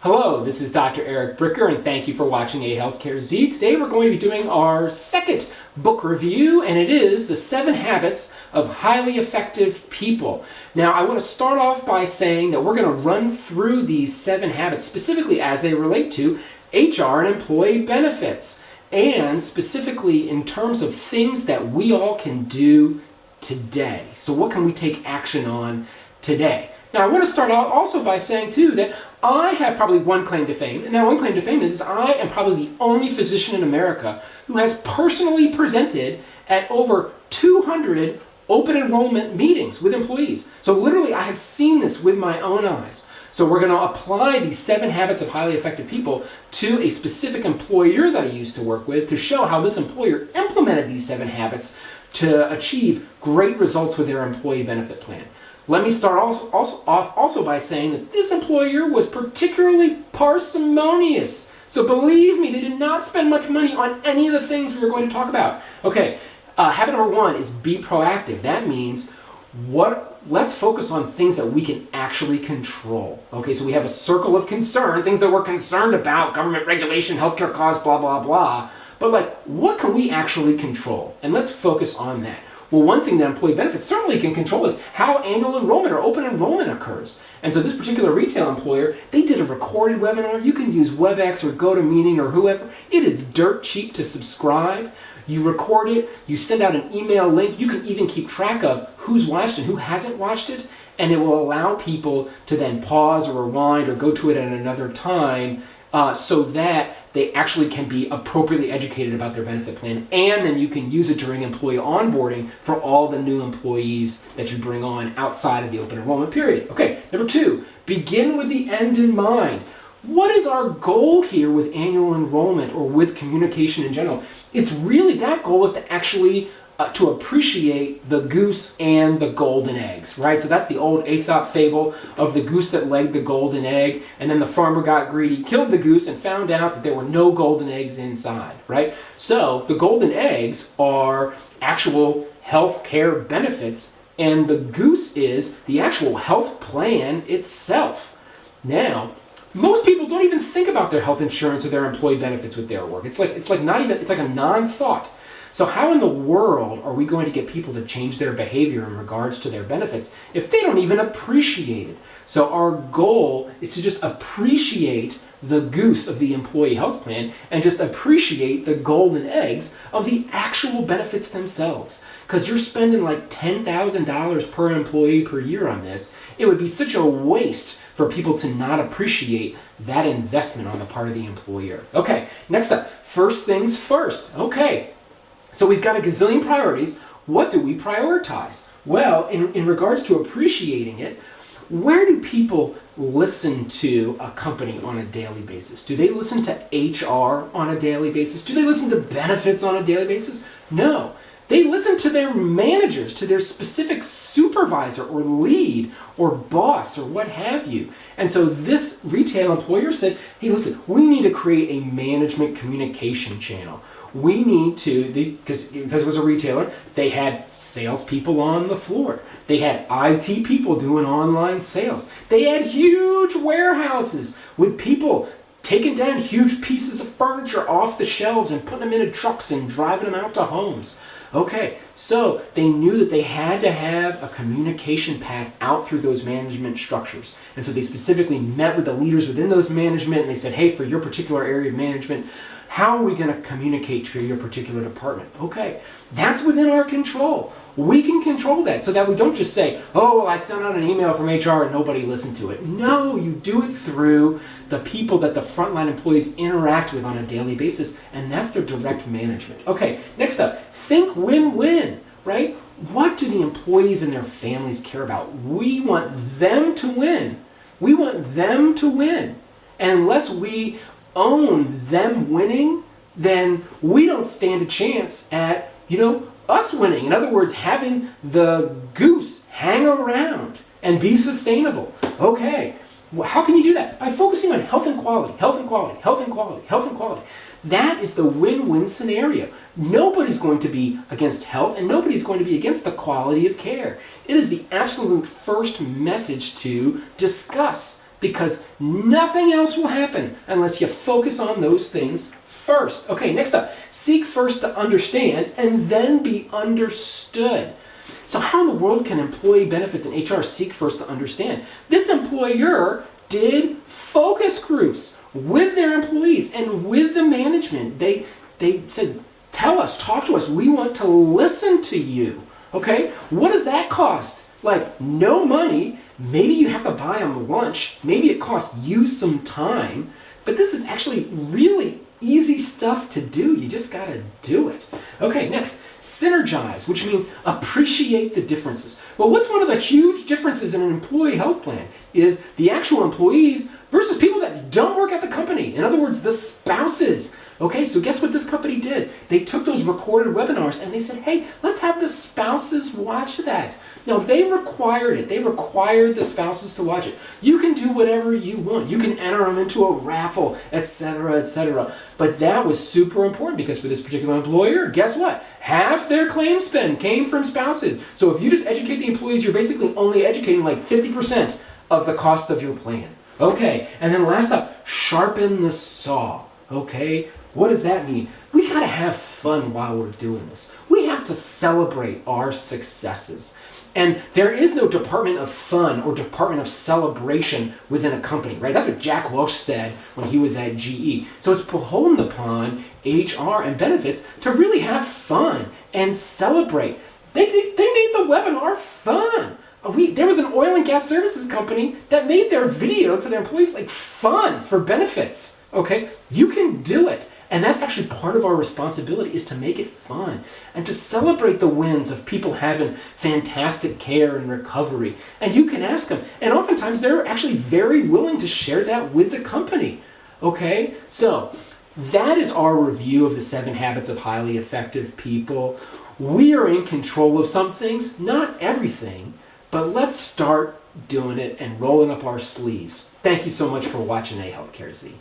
Hello, this is Dr. Eric Bricker, and thank you for watching AHealthcareZ. Today we're going to be doing our second book review, and it is The 7 Habits of Highly Effective People. Now, I want to start off by saying that we're going to run through these 7 habits specifically as they relate to HR and employee benefits, and specifically in terms of things that we all can do today. So what can we take action on today? Now, I want to start out also by saying, too, that I have probably one claim to fame, and that one claim to fame is I am probably the only physician in America who has personally presented at over 200 open enrollment meetings with employees. So literally, I have seen this with my own eyes. So we're going to apply these 7 habits of highly effective people to a specific employer that I used to work with to show how this employer implemented these 7 habits to achieve great results with their employee benefit plan. Let me start off by saying that this employer was particularly parsimonious. So believe me, they did not spend much money on any of the things we were going to talk about. Okay, habit number 1 is be proactive. That means let's focus on things that we can actually control. Okay, so we have a circle of concern, things that we're concerned about, government regulation, healthcare costs, blah, blah, blah. But what can we actually control? And let's focus on that. Well, one thing that employee benefits certainly can control is how annual enrollment or open enrollment occurs. And so this particular retail employer, they did a recorded webinar. You can use WebEx or GoToMeeting or whoever. It is dirt cheap to subscribe. You record it, you send out an email link. You can even keep track of who's watched and who hasn't watched it. And it will allow people to then pause or rewind or go to it at another time so that they actually can be appropriately educated about their benefit plan, and then you can use it during employee onboarding for all the new employees that you bring on outside of the open enrollment period. Okay, number 2, begin with the end in mind. What is our goal here with annual enrollment or with communication in general? It's really, that goal is to actually to appreciate the goose and the golden eggs, right? So that's the old Aesop fable of the goose that laid the golden egg, and then the farmer got greedy, killed the goose, and found out that there were no golden eggs inside, right? So the golden eggs are actual health care benefits, and the goose is the actual health plan itself. Now, most people don't even think about their health insurance or their employee benefits with their work. It's like a non-thought. So how in the world are we going to get people to change their behavior in regards to their benefits if they don't even appreciate it? So our goal is to just appreciate the goose of the employee health plan and just appreciate the golden eggs of the actual benefits themselves. Because you're spending like $10,000 per employee per year on this. It would be such a waste for people to not appreciate that investment on the part of the employer. Okay, next up, first things first. Okay. So we've got a gazillion priorities. What do we prioritize? Well, in regards to appreciating it, where do people listen to a company on a daily basis? Do they listen to HR on a daily basis? Do they listen to benefits on a daily basis? No. They listen to their managers, to their specific supervisor or lead or boss or what have you. And so this retail employer said, hey, listen, we need to create a management communication channel. We need to, because it was a retailer, they had salespeople on the floor. They had IT people doing online sales. They had huge warehouses with people taking down huge pieces of furniture off the shelves and putting them into trucks and driving them out to homes. Okay, so they knew that they had to have a communication path out through those management structures. And so they specifically met with the leaders within those management and they said, hey, for your particular area of management, how are we going to communicate to your particular department? Okay, that's within our control. We can control that so that we don't just say, oh, well, I sent out an email from HR and nobody listened to it. No, you do it through the people that the frontline employees interact with on a daily basis, and that's their direct management. Okay, next up, think win-win, right? What do the employees and their families care about? We want them to win. We want them to win. And unless we own them winning, then we don't stand a chance at, us winning. In other words, having the goose hang around and be sustainable. Okay, well, how can you do that? By focusing on health and quality, health and quality, health and quality, health and quality. That is the win-win scenario. Nobody's going to be against health and nobody's going to be against the quality of care. It is the absolute first message to discuss because nothing else will happen unless you focus on those things first. Okay, next up, seek first to understand and then be understood. So how in the world can employee benefits and HR seek first to understand? This employer did focus groups with their employees and with the management. They said, tell us, talk to us, we want to listen to you. Okay, what does that cost? Like no money. Maybe you have to buy them lunch. Maybe it costs you some time, but this is actually really easy stuff to do. You just got to do it. Okay, next, synergize, which means appreciate the differences. Well, what's one of the huge differences in an employee health plan is the actual employees versus people that don't work at the company. In other words, the spouses. Okay, so guess what this company did? They took those recorded webinars and they said, hey, let's have the spouses watch that. Now, they required it. They required the spouses to watch it. You can do whatever you want. You can enter them into a raffle, etc., etc. But that was super important because for this particular employer, guess what? Half their claim spend came from spouses. So if you just educate the employees, you're basically only educating like 50% of the cost of your plan. Okay, and then last up, sharpen the saw. Okay, what does that mean? We gotta have fun while we're doing this. We have to celebrate our successes. And there is no department of fun or department of celebration within a company, right? That's what Jack Welch said when he was at GE. So it's beholden upon HR and benefits to really have fun and celebrate. They made the webinar fun. There was an oil and gas services company that made their video to their employees like fun for benefits. Okay, you can do it. And that's actually part of our responsibility is to make it fun and to celebrate the wins of people having fantastic care and recovery. And you can ask them. And oftentimes they're actually very willing to share that with the company. Okay, so that is our review of the 7 habits of highly effective people. We are in control of some things, not everything, but let's start doing it and rolling up our sleeves. Thank you so much for watching AHealthcareZ.